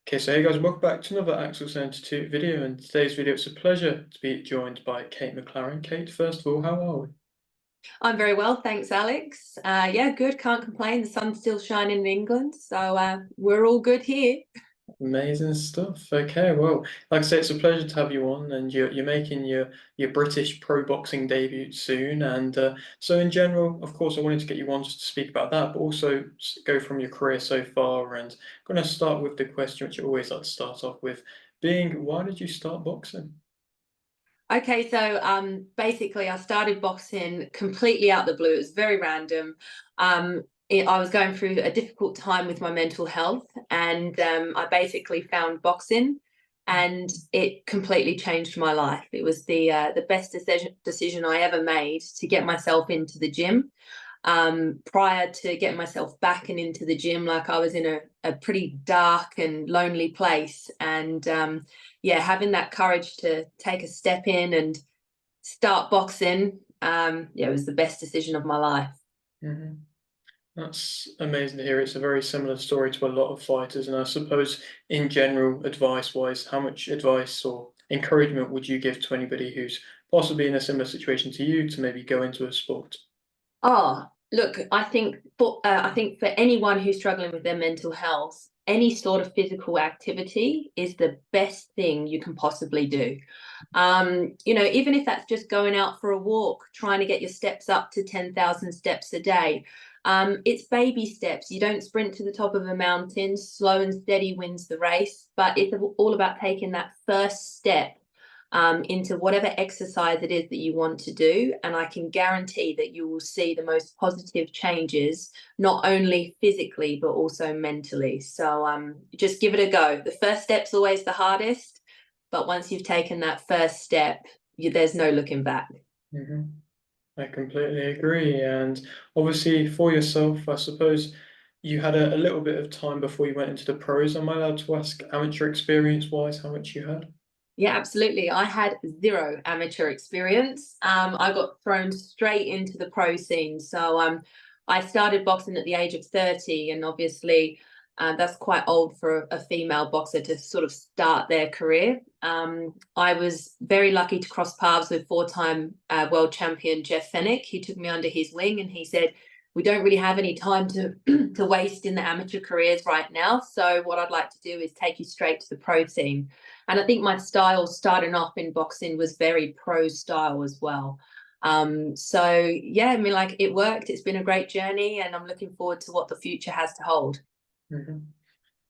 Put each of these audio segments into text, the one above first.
Okay, so hey guys, welcome back to another Axel 72 video. And today's video, it's a pleasure to be joined by Kate Mclaren. Kate, first of all, how are we? I'm very well, thanks, Alex. Yeah, good. Can't complain. The sun's still shining in England, so we're all good here. Amazing stuff. Okay, well, like I say, it's a pleasure to have you on, and you're making your British pro boxing debut soon. And so, in general, of course, I wanted to get you on just to speak about that, but also go from your career so far. And I'm going to start with the question which I always like to start off with, being why did you start boxing? Okay, so basically, I started boxing completely out the blue. It was very random. I was going through a difficult time with my mental health, and I basically found boxing, and it completely changed my life. It was the best decision I ever made to get myself into the gym. Prior to getting myself back and into the gym, like I was in a pretty dark and lonely place, and yeah, having that courage to take a step in and start boxing, yeah, it was the best decision of my life. Hmm. That's amazing to hear. It's a very similar story to a lot of fighters, and I suppose in general, advice-wise, how much advice or encouragement would you give to anybody who's possibly in a similar situation to you to maybe go into a sport? Oh, look, I think for anyone who's struggling with their mental health, any sort of physical activity is the best thing you can possibly do. Even if that's just going out for a walk, trying to get your steps up to 10,000 steps a day. It's baby steps. You don't sprint to the top of a mountain. Slow and steady wins the race, but it's all about taking that first step into whatever exercise it is that you want to do. And I can guarantee that you will see the most positive changes, not only physically, but also mentally. So just give it a go. The first step's always the hardest, but once you've taken that first step, there's no looking back. Hmm. I completely agree. And obviously, for yourself, I suppose you had a little bit of time before you went into the pros. Am I allowed to ask amateur experience-wise how much you had? Yeah, absolutely. I had zero amateur experience. I got thrown straight into the pro scene. So I started boxing at the age of 30, and obviously that's quite old for a female boxer to sort of start their career. I was very lucky to cross paths with four-time world champion Jeff Fennick. He took me under his wing and he said, we don't really have any time to to waste in the amateur careers right now. So what I'd like to do is take you straight to the pro scene. And I think my style starting off in boxing was very pro style as well. So yeah, I mean, like it worked. It's been a great journey, and I'm looking forward to what the future has to hold. Hmm.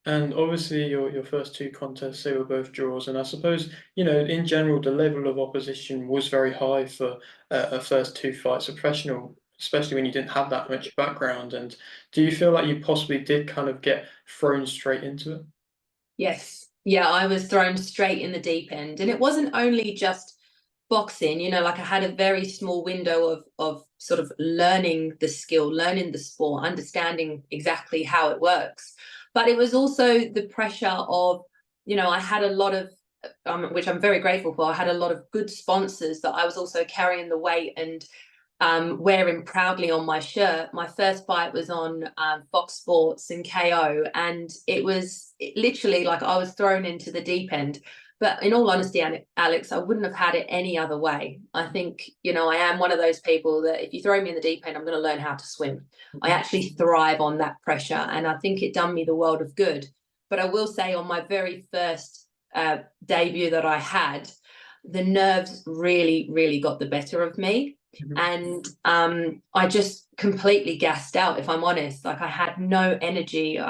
And obviously, your first two contests, they were both draws. And I suppose, in general, the level of opposition was very high for a first two fights, a professional, especially when you didn't have that much background. And do you feel like you possibly did kind of get thrown straight into it? Yes. Yeah, I was thrown straight in the deep end. And it wasn't only just boxing, like I had a very small window of sort of learning the skill, learning the sport, understanding exactly how it works. But it was also the pressure of, I had a lot of which I'm very grateful for. I had a lot of good sponsors that I was also carrying the weight and wearing proudly on my shirt. My first fight was on Fox Sports and KO, and literally like I was thrown into the deep end. But in all honesty, Alex, I wouldn't have had it any other way. I think, I am one of those people that if you throw me in the deep end, I'm going to learn how to swim. I actually thrive on that pressure, and I think it done me the world of good. But I will say on my very first debut that I had, the nerves really, really got the better of me. Mhm. And I just completely gassed out, if I'm honest. Like I had no energy.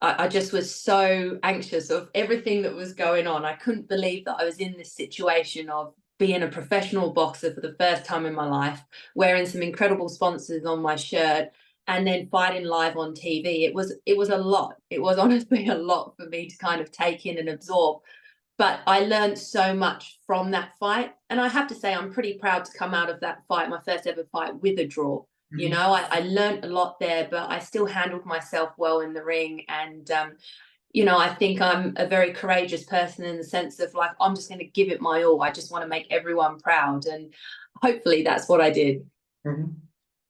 I just was so anxious of everything that was going on. I couldn't believe that I was in this situation of being a professional boxer for the first time in my life, wearing some incredible sponsors on my shirt, and then fighting live on TV. It was a lot. It was honestly a lot for me to kind of take in and absorb. But I learned so much from that fight. And I have to say, I'm pretty proud to come out of that fight, my first ever fight, with a draw. Mhm. I learned a lot there, but I still handled myself well in the ring. And, I think I'm a very courageous person in the sense of like, I'm just going to give it my all. I just want to make everyone proud. And hopefully that's what I did. Mhm.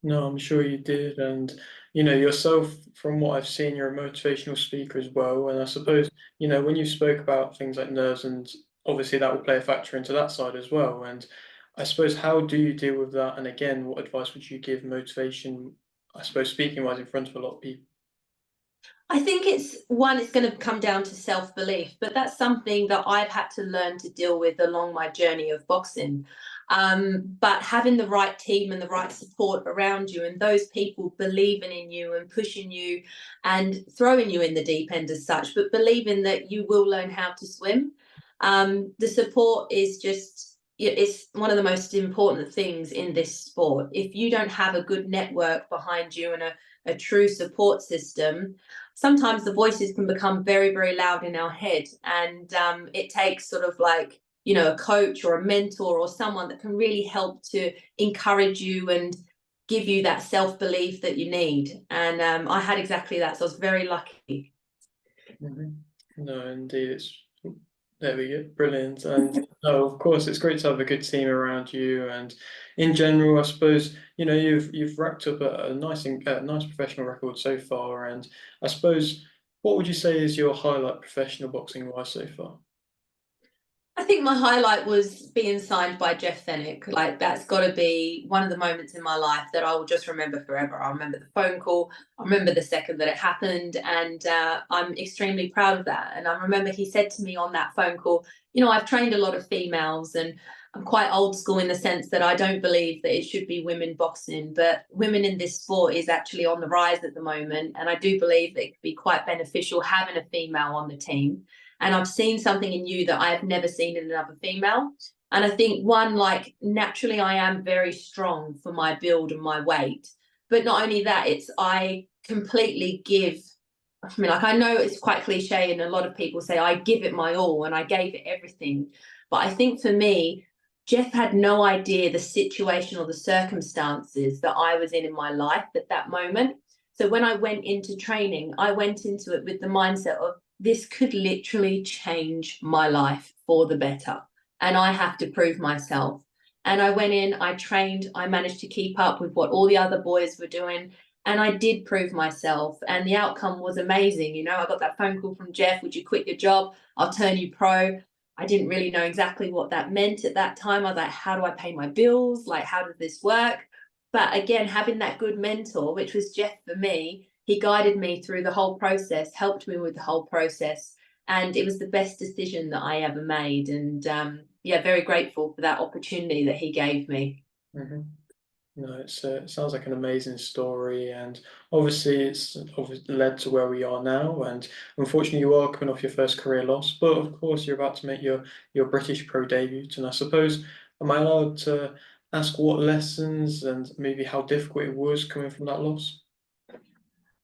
No, I'm sure you did. And, yourself, from what I've seen, you're a motivational speaker as well. And I suppose, when you spoke about things like nerves, and obviously that will play a factor into that side as well. And I suppose, how do you deal with that? And again, what advice would you give motivation, I suppose, speaking wise in front of a lot of people? I think it's going to come down to self belief, but that's something that I've had to learn to deal with along my journey of boxing. But having the right team and the right support around you, and those people believing in you and pushing you and throwing you in the deep end as such, but believing that you will learn how to swim. The support is just, it's one of the most important things in this sport. If you don't have a good network behind you and a true support system, sometimes the voices can become very, very loud in our head. And it takes sort of like, a coach or a mentor or someone that can really help to encourage you and give you that self belief that you need. And I had exactly that. So I was very lucky. Mhm. No, indeed, there we go, brilliant. And no, of course, it's great to have a good team around you. And in general, I suppose you've racked up a nice professional record so far. And I suppose, what would you say is your highlight professional boxing wise so far? I think my highlight was being signed by Jeff Fennick. Like that's got to be one of the moments in my life that I will just remember forever. I remember the phone call. I remember the second that it happened, and I'm extremely proud of that. And I remember he said to me on that phone call, I've trained a lot of females, and I'm quite old school in the sense that I don't believe that it should be women boxing, but women in this sport is actually on the rise at the moment, and I do believe that it could be quite beneficial having a female on the team. And I've seen something in you that I have never seen in another female. And I think one, like naturally, I am very strong for my build and my weight. But not only that, it's I completely give. I mean, like I know it's quite cliche, and a lot of people say I give it my all, and I gave it everything. But I think for me, Jeff had no idea the situation or the circumstances that I was in my life at that moment. So when I went into training, I went into it with the mindset of this could literally change my life for the better. And I have to prove myself. And I went in, I trained, I managed to keep up with what all the other boys were doing. And I did prove myself. And the outcome was amazing. I got that phone call from Jeff, would you quit your job? I'll turn you pro. I didn't really know exactly what that meant at that time. I was like, how do I pay my bills? Like, how does this work? But again, having that good mentor, which was Jeff for me, he guided me through the whole process, helped me with the whole process. And it was the best decision that I ever made. And yeah, very grateful for that opportunity that he gave me. Hmm. No, it sounds like an amazing story, and obviously it's led to where we are now. And unfortunately, you are coming off your first career loss, but of course, you're about to make your British pro debut. And I suppose, am I allowed to ask what lessons and maybe how difficult it was coming from that loss?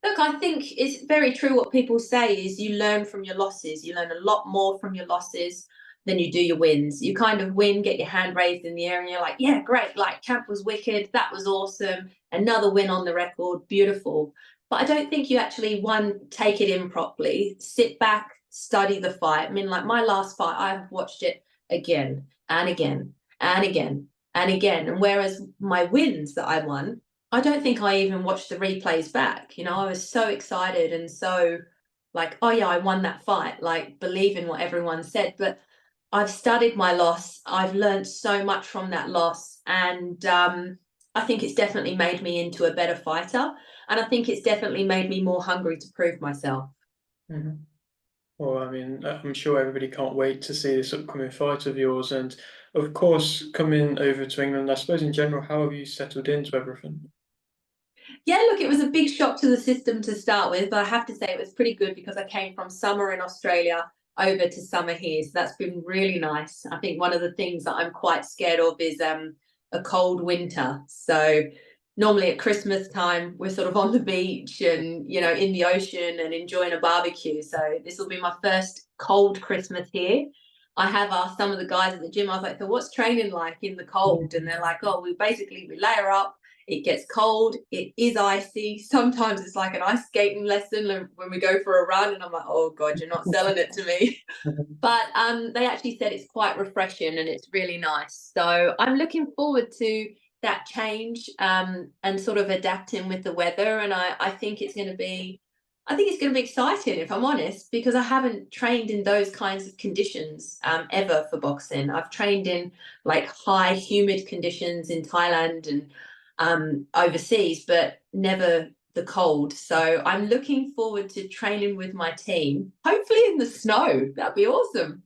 Look, I think it's very true what people say is you learn from your losses. You learn a lot more from your losses than you do your wins. You kind of win, get your hand raised in the air, and you're like, yeah, great. Like camp was wicked. That was awesome. Another win on the record. Beautiful. But I don't think you actually, one, take it in properly, sit back, study the fight. I mean, like my last fight, I've watched it again and again and again and again. And whereas my wins that I won, I don't think I even watched the replays back. I was so excited and so like, oh yeah, I won that fight, like believing what everyone said. But I've studied my loss. I've learned so much from that loss. And I think it's definitely made me into a better fighter. And I think it's definitely made me more hungry to prove myself. Hmm. Well, I mean, I'm sure everybody can't wait to see this upcoming fight of yours, and of course, coming over to England. I suppose in general, how have you settled into everything? Yeah, look, it was a big shock to the system to start with, but I have to say it was pretty good because I came from summer in Australia over to summer here. So that's been really nice. I think one of the things that I'm quite scared of is a cold winter. So normally at Christmas time, we're sort of on the beach and, in the ocean and enjoying a barbecue. So this will be my first cold Christmas here. I have asked some of the guys at the gym, I was like, so what's training like in the cold? And they're like, oh, we layer up, it gets cold. It is icy. Sometimes it's like an ice skating lesson when we go for a run, and I'm like, oh god, you're not selling it to me. But they actually said it's quite refreshing and it's really nice. So I'm looking forward to that change, and sort of adapting with the weather. And I think it's going to be, I think it's going to be exciting, if I'm honest, because I haven't trained in those kinds of conditions ever for boxing. I've trained in like high humid conditions in Thailand and overseas, but never the cold. So I'm looking forward to training with my team, hopefully in the snow. That'd be awesome.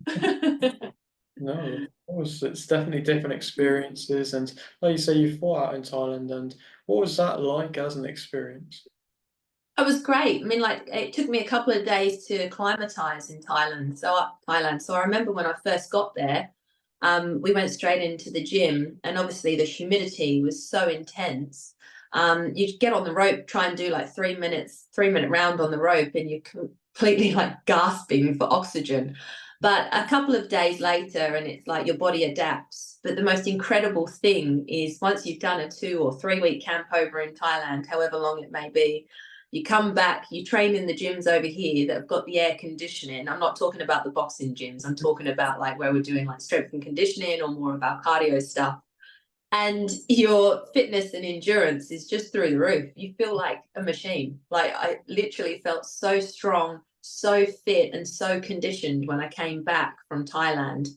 No, of course, it's definitely different experiences. And like you say, you fought out in Thailand, and what was that like as an experience? It was great. I mean, like it took me a couple of days to acclimatize in Thailand. So I remember when I first got there, we went straight into the gym, and obviously the humidity was so intense. You'd get on the rope, try and do like 3 minutes, 3 minute round on the rope, and you're completely like gasping for oxygen. But a couple of days later, and it's like your body adapts. But the most incredible thing is once you've done a 2 or 3 week camp over in Thailand, however long it may be, you come back, you train in the gyms over here that have got the air conditioning. I'm not talking about the boxing gyms. I'm talking about like where we're doing like strength and conditioning or more of our cardio stuff. And your fitness and endurance is just through the roof. You feel like a machine. Like I literally felt so strong, so fit, and so conditioned when I came back from Thailand.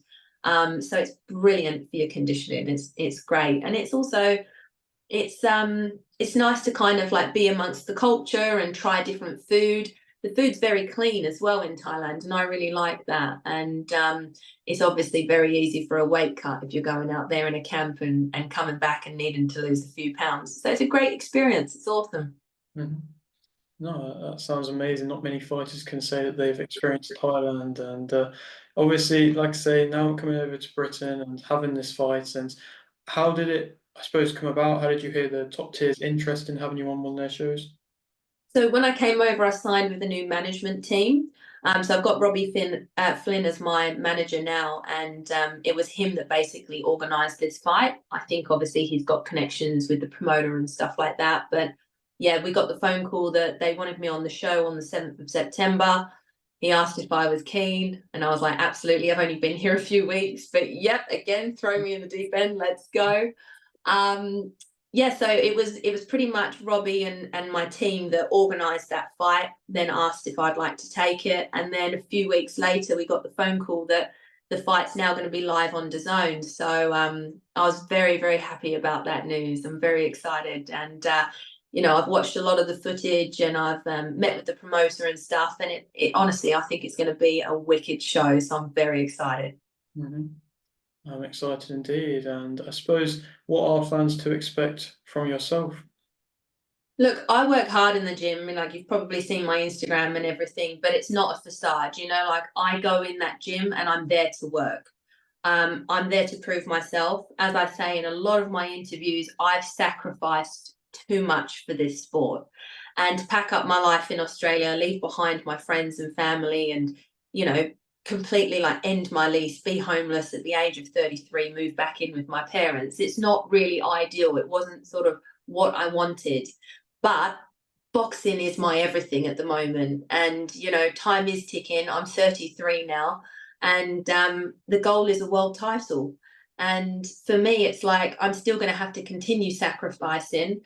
So it's brilliant for your conditioning. It's great, and it's also it's nice to kind of like be amongst the culture and try different food. The food's very clean as well in Thailand, and I really like that. And it's obviously very easy for a weight cut if you're going out there in a camp and coming back and needing to lose a few pounds. So it's a great experience. It's awesome. Mhm. No, that sounds amazing. Not many fighters can say that they've experienced Thailand, and obviously, like I say, now coming over to Britain and having this fight. And how did it, I suppose, come about? How did you hear the top tier's interest in having you on one of their shows? So when I came over, I signed with a new management team. So I've got Flynn as my manager now, and it was him that basically organised this fight. I think obviously he's got connections with the promoter and stuff like that. But yeah, we got the phone call that they wanted me on the show on the 7th of September. He asked if I was keen, and I was like, absolutely. I've only been here a few weeks, but yep, again, throw me in the deep end. Let's go. Um, yeah, so it was pretty much Robbie and my team that organised that fight, then asked if I'd like to take it. And then a few weeks later we got the phone call that the fight's now going to be live on DAZN. So I was very, very happy about that news. I'm very excited. And I've watched a lot of the footage, and I've met with the promoter and stuff. And it honestly, I think it's going to be a wicked show. So I'm very excited. Mhm. I'm excited indeed, and I suppose what are fans to expect from yourself? Look, I work hard in the gym. I mean, like you've probably seen my Instagram and everything, but it's not a facade, like I go in that gym and I'm there to work. I'm there to prove myself. As I say in a lot of my interviews, I've sacrificed too much for this sport. And to pack up my life in Australia, leave behind my friends and family, and, you know, completely like end my lease, be homeless at the age of 33, move back in with my parents. It's not really ideal. It wasn't sort of what I wanted. But boxing is my everything at the moment. And, time is ticking. I'm 33 now. And the goal is a world title. And for me, it's like I'm still going to have to continue sacrificing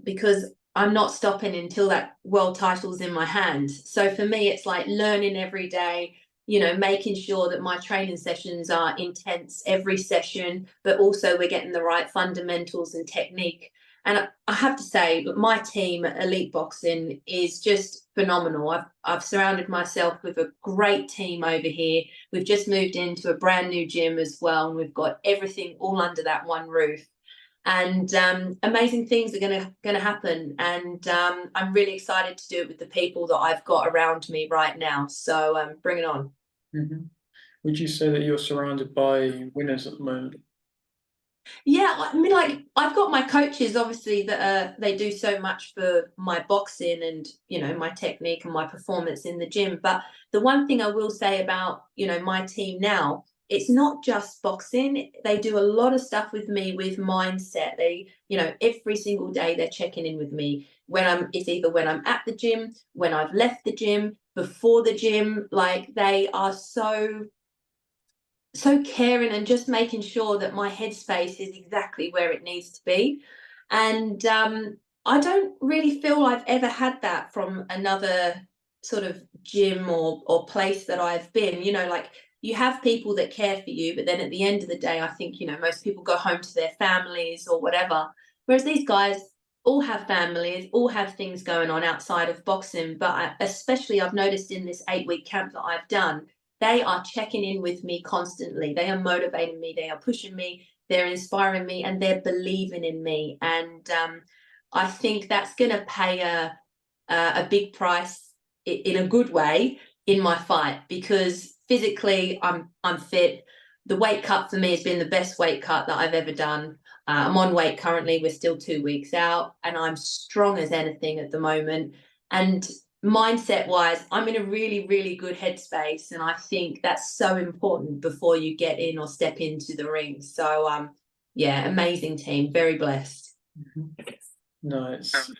because I'm not stopping until that world title's in my hands. So for me, it's like learning every day, making sure that my training sessions are intense every session, but also we're getting the right fundamentals and technique. And I have to say, my team at Elite Boxing is just phenomenal. I've surrounded myself with a great team over here. We've just moved into a brand new gym as well, and we've got everything all under that one roof. And amazing things are gonna happen. And I'm really excited to do it with the people that I've got around me right now. So bring it on. Mhm. Would you say that you're surrounded by winners at the moment? Yeah, I mean, like I've got my coaches, obviously, that they do so much for my boxing and my technique and my performance in the gym. But the one thing I will say about my team now, it's not just boxing. They do a lot of stuff with me with mindset. They, every single day they're checking in with me it's either when I'm at the gym, when I've left the gym, before the gym. Like they are so so caring and just making sure that my headspace is exactly where it needs to be. And I don't really feel I've ever had that from another sort of gym or place that I've been. You know, like you have people that care for you, but then at the end of the day, I think, you know, most people go home to their families or whatever. Whereas these guys all have families, all have things going on outside of boxing. But especially I've noticed in this 8-week camp that I've done, they are checking in with me constantly. They are motivating me. They are pushing me. They're inspiring me, and they're believing in me. And I think that's going to pay a big price in a good way in my fight, because physically I'm fit. The weight cut for me has been the best weight cut that I've ever done. I'm on weight currently. We're still 2 weeks out, and I'm strong as anything at the moment. And mindset wise, I'm in a really, really good headspace. And I think that's so important before you get in or step into the ring. So, yeah, amazing team. Very blessed. Mhm. No, it's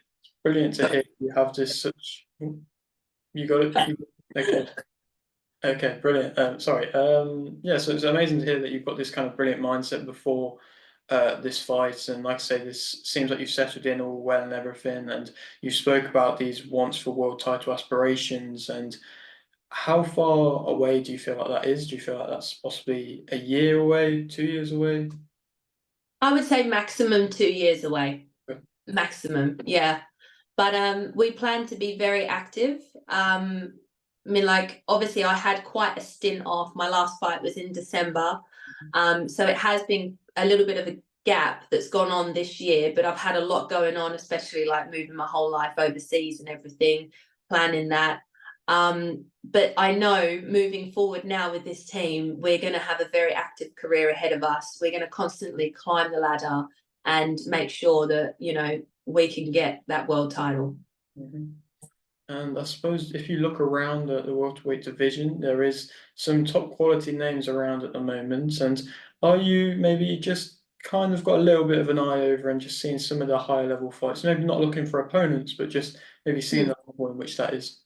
brilliant to hear you have this such. You got it. Okay. Okay, brilliant. Sorry. Yeah, so it's amazing to hear that you've got this kind of brilliant mindset before this fight, and like I say, this seems like you've settled in all well and everything, and you spoke about these once for world title aspirations, and how far away do you feel like that is? Do you feel like that's possibly a year away, 2 years away? I would say maximum 2 years away. Okay. Maximum, yeah. But we plan to be very active. I mean, like obviously, I had quite a stint off. My last fight was in December, so it has been a little bit of a gap that's gone on this year. But I've had a lot going on, especially like moving my whole life overseas and everything, planning that. But I know moving forward now with this team, we're going to have a very active career ahead of us. We're going to constantly climb the ladder and make sure that, you know, we can get that world title. Mhm. And I suppose if you look around the welterweight division, there is some top quality names around at the moment. And are you maybe just kind of got a little bit of an eye over and just seeing some of the higher level fights? Maybe not looking for opponents, but just maybe seeing Hmm. the level in which that is.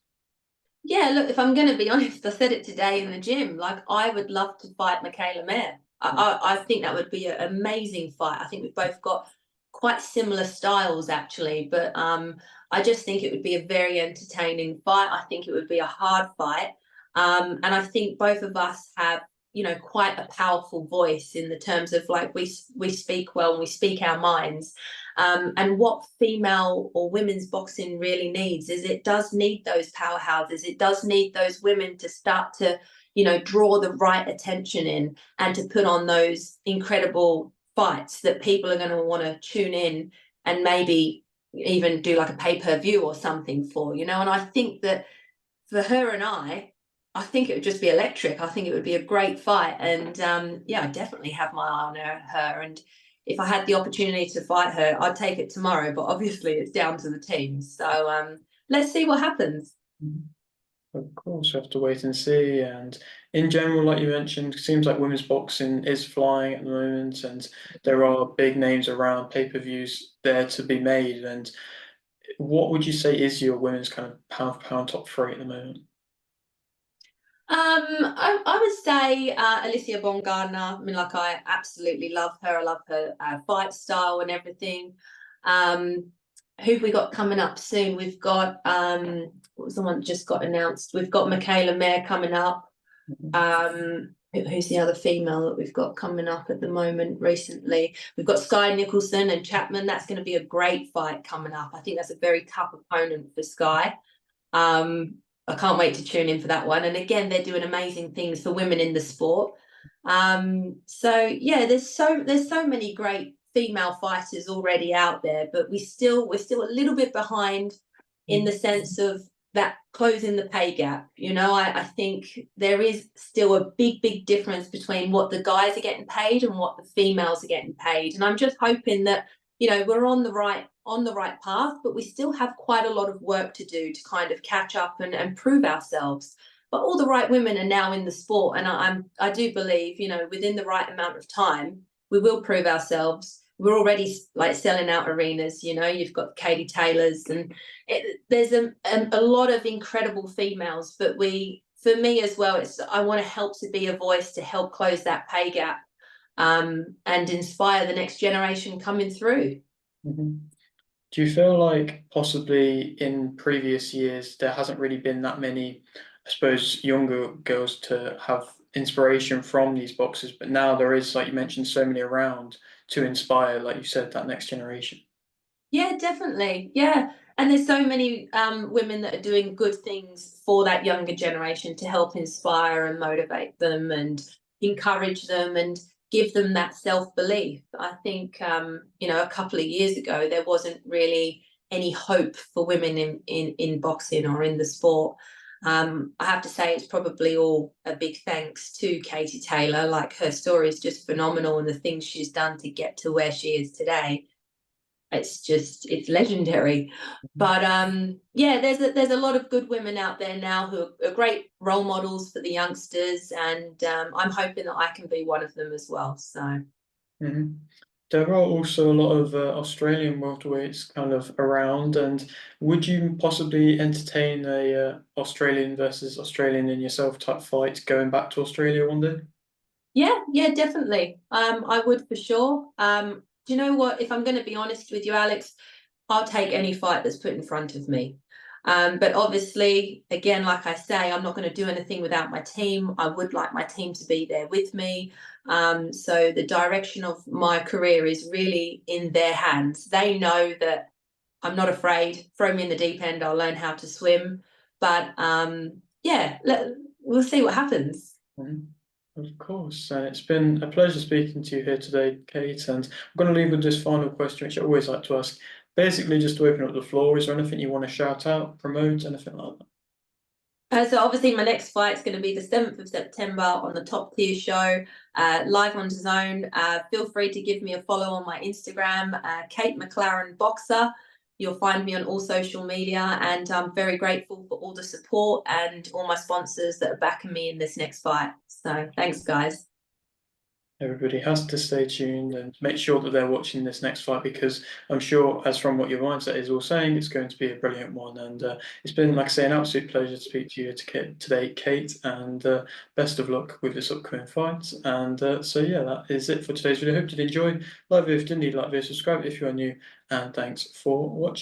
Yeah, look, if I'm going to be honest, I said it today in the gym. Like, I would love to fight Michaela Mayer. I think that would be an amazing fight. I think we've both got quite similar styles, actually. But I just think it would be a very entertaining fight. I think it would be a hard fight. And I think both of us have, you know, quite a powerful voice in the terms of like we speak well and we speak our minds. And what female or women's boxing really needs is it does need those powerhouses. It does need those women to start to, you know, draw the right attention in and to put on those incredible fights that people are going to want to tune in and maybe even do like a pay-per-view or something for, you know. And I think that for her and I think it would just be electric. I think it would be a great fight. And yeah, I definitely have my eye on her. And if I had the opportunity to fight her, I'd take it tomorrow. But obviously, it's down to the team. So let's see what happens. Mhm. Of course, we have to wait and see. And in general, like you mentioned, it seems like women's boxing is flying at the moment, and there are big names around, pay-per-views there to be made. And what would you say is your women's kind of pound for pound top three at the moment? I would say Alicia Baumgardner. I mean, like I absolutely love her. I love her fight style and everything. Um, who've we got coming up soon? We've got what was the one that just got announced? We've got Michaela Mayer coming up. Mhm. Who's the other female that we've got coming up at the moment recently? We've got Sky Nicholson and Chapman. That's going to be a great fight coming up. I think that's a very tough opponent for Sky. Um, I can't wait to tune in for that one. And again, they're doing amazing things for women in the sport. So yeah, there's so many great female fighters already out there, but we're still a little bit behind in the sense of that closing the pay gap. You know, I think there is still a big difference between what the guys are getting paid and what the females are getting paid. And I'm just hoping that, you know, we're on the right path, but we still have quite a lot of work to do to kind of catch up and prove ourselves. But all the right women are now in the sport, and I do believe, you know, within the right amount of time, we will prove ourselves. We're already like selling out arenas. You know, you've got Katie Taylors, and there's a lot of incredible females, but we for me as well, it's I want to help to be a voice to help close that pay gap, and inspire the next generation coming through. Mhm. Do you feel like possibly in previous years there hasn't really been that many, I suppose, younger girls to have inspiration from these boxers, but now there is, like you mentioned, so many around to inspire, like you said, that next generation? Yeah, definitely. Yeah. And there's so many women that are doing good things for that younger generation to help inspire and motivate them and encourage them and give them that self belief. I think, a couple of years ago, there wasn't really any hope for women in boxing or in the sport. I have to say, it's probably all a big thanks to Katie Taylor. Like, her story is just phenomenal, and the things she's done to get to where she is today, it's legendary. But yeah, there's a lot of good women out there now who are great role models for the youngsters, and I'm hoping that I can be one of them as well. So Mhm. There are also a lot of Australian welterweights kind of around, and would you possibly entertain a Australian versus Australian in yourself type fight going back to Australia one day? yeah, yeah, definitely. I would for sure. Do you know what? If I'm going to be honest with you, Alex, I'll take any fight that's put in front of me. But obviously, again, like I say, I'm not going to do anything without my team. I would like my team to be there with me. So the direction of my career is really in their hands. They know that I'm not afraid. Throw me in the deep end, I'll learn how to swim. But yeah, we'll see what happens. Mhm. Of course, and it's been a pleasure speaking to you here today, Kate. And I'm going to leave with this final question, which I always like to ask. Basically, just to open up the floor, is there anything you want to shout out, promote, anything like that? So obviously my next fight is going to be the 7th of September on the Top Tier Show, live on Zone. Feel free to give me a follow on my Instagram, Kate Mclaren Boxer. You'll find me on all social media, and I'm very grateful for all the support and all my sponsors that are backing me in this next fight. So thanks, guys. Everybody has to stay tuned and make sure that they're watching this next fight because I'm sure, as from what your mindset is all saying, it's going to be a brilliant one. And it's been, like I say, an absolute pleasure to speak to you today, Kate. And best of luck with this upcoming fight. And so, yeah, that is it for today's video. Hope you did enjoy. Like if you did need, like video, subscribe if you are new. And thanks for watching.